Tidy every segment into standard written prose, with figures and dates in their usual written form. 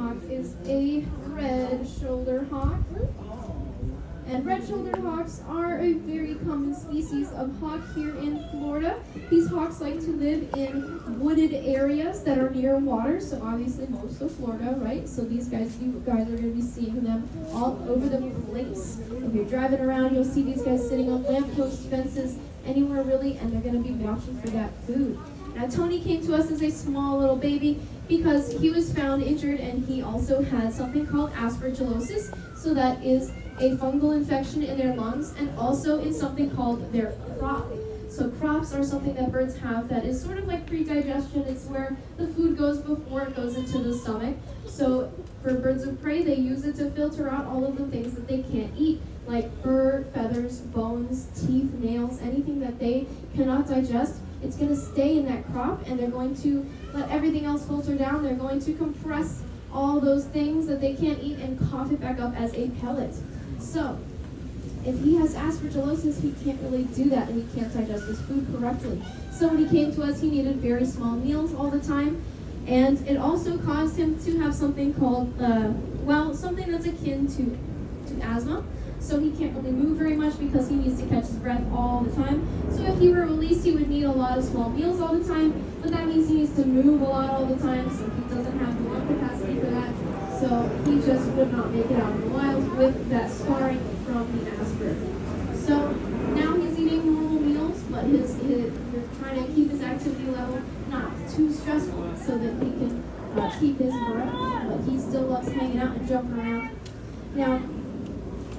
hawk is a red-shouldered hawk. And red-shouldered hawks are a very common species of hawk here in Florida. These hawks like to live in wooded areas that are near water, so obviously most of Florida, right? So you guys are going to be seeing them all over the place. If you're driving around, you'll see these guys sitting on lampposts, fences, anywhere really, and they're going to be watching for that food. Now, Tony came to us as a small little baby because he was found injured and he also had something called aspergillosis. So that is a fungal infection in their lungs and also in something called their crop. So crops are something that birds have that is sort of like pre-digestion. It's where the food goes before it goes into the stomach. So for birds of prey, they use it to filter out all of the things that they can't eat, like fur, feathers, bones, teeth, nails, anything that they cannot digest. It's going to stay in that crop, and they're going to let everything else filter down. They're going to compress all those things that they can't eat and cough it back up as a pellet. So if he has aspergillosis, he can't really do that, and he can't digest his food correctly. So when he came to us, he needed very small meals all the time, and it also caused him to have something called, something that's akin to asthma. So he can't really move very much because he needs to catch his breath all the time. So if he were released, he would need a lot of small meals all the time, but that means he needs to move a lot all the time, so he doesn't have the lung capacity for that. So he just would not make it out in the wild with that scarring from the aspirin. So now he's eating normal meals, but we're trying to keep his activity level not too stressful so that he can keep his breath, but he still loves hanging out and jumping around. Now,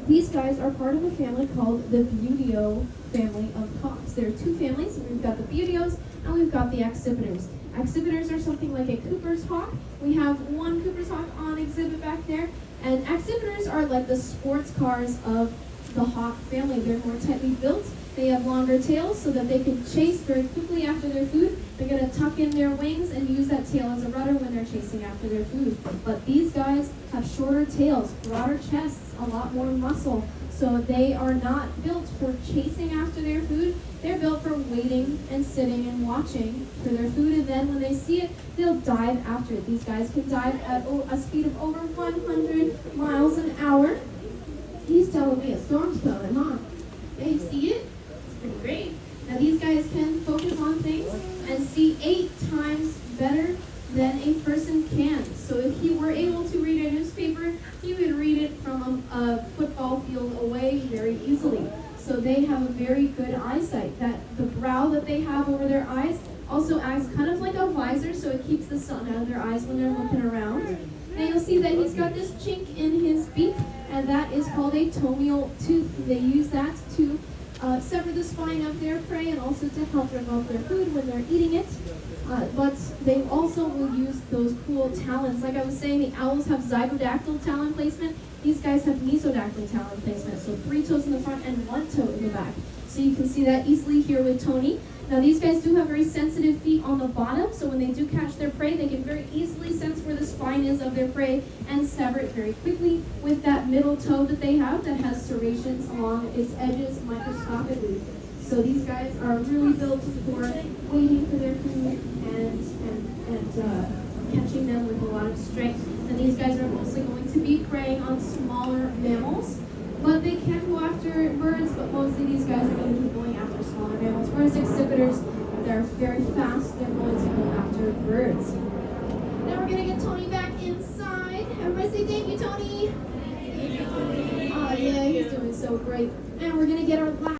these guys are part of a family called the Buteo family of hawks. There are two families. We've got the Buteos and we've got the accipiters. Accipiters are something like a Cooper's hawk. We have one Cooper's hawk on exhibit back there. And accipiters are like the sports cars of the hawk family. They're more tightly built. They have longer tails so that they can chase very quickly after their food. They're going to tuck in their wings and use that tail as a rudder when they're chasing after their food. But these guys have shorter tails, broader chests, a lot more muscle. So they are not built for chasing after their food. They're built for waiting and sitting and watching for their food. And then when they see it, they'll dive after it. These guys can dive at a speed of over 100 miles an hour. He's telling me a storm's coming, huh? Yeah, you see it? Pretty great. Now these guys can focus on things and see 8 times better than a person can. So if he were able to read a newspaper, he would read it from a football field away very easily. So they have a very good eyesight. That the brow that they have over their eyes also acts kind of like a visor, so it keeps the sun out of their eyes when they're looking around. And you'll see that he's got this chink in his beak, and that is called a tomial tooth. They use that to sever the spine of their prey and also to help remove their food when they're eating it. But they also will use those cool talons. Like I was saying, the owls have zygodactyl talon placement. These guys have mesodactyl talon placement. So 3 toes in the front and 1 toe in the back. So you can see that easily here with Tony. Now these guys do have very sensitive feet on the bottom, so when they do catch their prey, they can very easily sense where the spine is of their prey and sever it very quickly with that middle toe that they have that has serrations along its edges microscopically. So these guys are really built for waiting for their food and catching them with a lot of strength. And these guys are mostly going to be preying on smaller mammals. But they can go after birds, but mostly these guys are going to be going after smaller mammals. Whereas accipiters, they're very fast, they're going to go after birds. Now we're going to get Tony back inside. Everybody say thank you, Tony. Thank you, Tony. Oh yeah, he's doing so great. And we're going to get our last